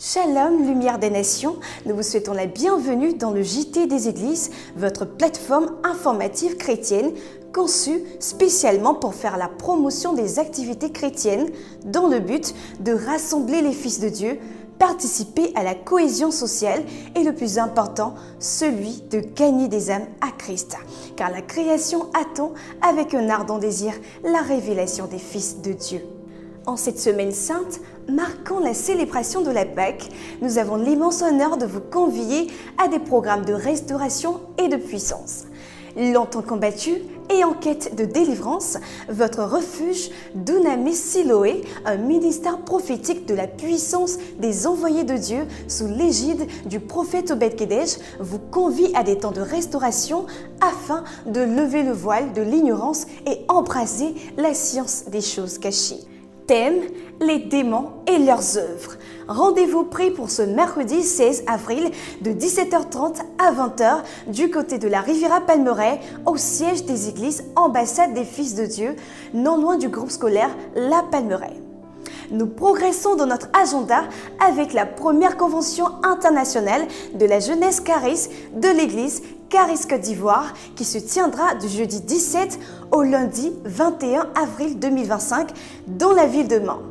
Shalom, lumière des nations, nous vous souhaitons la bienvenue dans le JT des Églises, votre plateforme informative chrétienne conçue spécialement pour faire la promotion des activités chrétiennes dans le but de rassembler les fils de Dieu, participer à la cohésion sociale et le plus important, celui de gagner des âmes à Christ. Car la création attend avec un ardent désir la révélation des fils de Dieu. En cette semaine sainte, marquant la célébration de la Pâque, nous avons l'immense honneur de vous convier à des programmes de restauration et de puissance. Longtemps combattu et en quête de délivrance, votre refuge Dunamis Siloé, un ministère prophétique de la puissance des envoyés de Dieu sous l'égide du prophète Obed-Kédech, vous convie à des temps de restauration afin de lever le voile de l'ignorance et embraser la science des choses cachées. Thème, les démons et leurs œuvres. Rendez-vous pris pour ce mercredi 16 avril de 17h30 à 20h du côté de la Riviera Palmeraie au siège des églises Ambassade des Fils de Dieu, non loin du groupe scolaire La Palmeraie. Nous progressons dans notre agenda avec la première convention internationale de la jeunesse charis de l'église Charis Côte d'Ivoire qui se tiendra du jeudi 17 au lundi 21 avril 2025 dans la ville de Mans.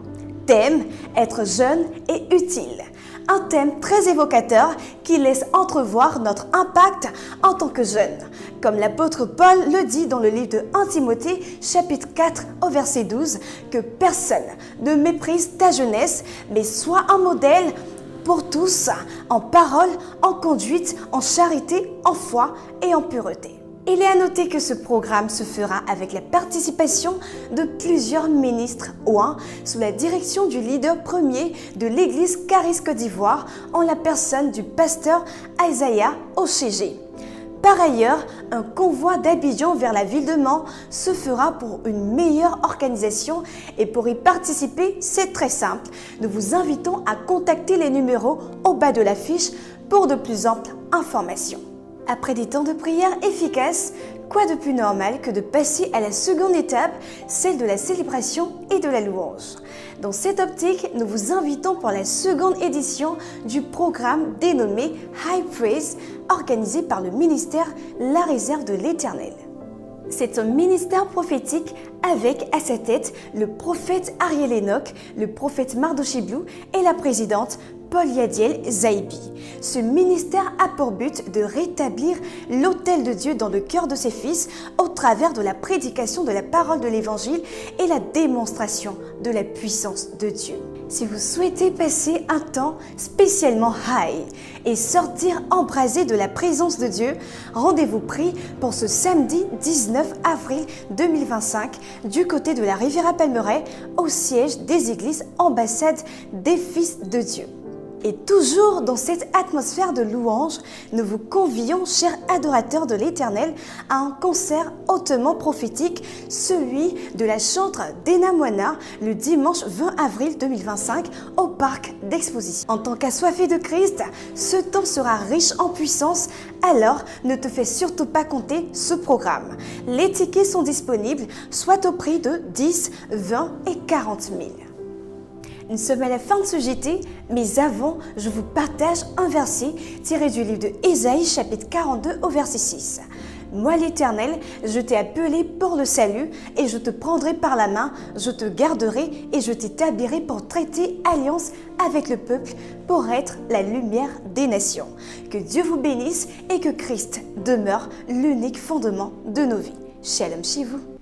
Thème, être jeune et utile. Un thème très évocateur qui laisse entrevoir notre impact en tant que jeunes. Comme l'apôtre Paul le dit dans le livre de 1 Timothée, chapitre 4 au verset 12, que personne ne méprise ta jeunesse, mais sois un modèle pour tous, en parole, en conduite, en charité, en foi et en pureté. Il est à noter que ce programme se fera avec la participation de plusieurs ministres oints sous la direction du leader premier de l'église Charis Côte d'Ivoire en la personne du pasteur Isaiah Ochégé. Par ailleurs, un convoi d'Abidjan vers la ville de Mans se fera pour une meilleure organisation et pour y participer, c'est très simple. Nous vous invitons à contacter les numéros au bas de l'affiche pour de plus amples informations. Après des temps de prière efficaces, quoi de plus normal que de passer à la seconde étape, celle de la célébration et de la louange. Dans cette optique, nous vous invitons pour la seconde édition du programme dénommé High Praise, organisé par le ministère La Réserve de l'Éternel. C'est un ministère prophétique avec à sa tête le prophète Ariel Enoch, le prophète Mardochée Blue et la présidente Paul Yadiel Zaibi. Ce ministère a pour but de rétablir l'autel de Dieu dans le cœur de ses fils au travers de la prédication de la parole de l'Évangile et la démonstration de la puissance de Dieu. Si vous souhaitez passer un temps spécialement high et sortir embrasé de la présence de Dieu, rendez-vous pris pour ce samedi 19 avril 2025 du côté de la Riviera Palmeraie au siège des églises Ambassade des Fils de Dieu. Et toujours dans cette atmosphère de louange, nous vous convions, chers adorateurs de l'Éternel, à un concert hautement prophétique, celui de la chantre d'Ena Moana, le dimanche 20 avril 2025 au parc d'exposition. En tant qu'assoiffé de Christ, ce temps sera riche en puissance, alors ne te fais surtout pas compter ce programme. Les tickets sont disponibles soit au prix de 10, 20 et 40 000. Nous sommes à la fin de ce JT, mais avant, je vous partage un verset tiré du livre de Ésaïe, chapitre 42, au verset 6. « Moi l'Éternel, je t'ai appelé pour le salut, et je te prendrai par la main, je te garderai, et je t'établirai pour traiter alliance avec le peuple, pour être la lumière des nations. » Que Dieu vous bénisse et que Christ demeure l'unique fondement de nos vies. Shalom chez vous.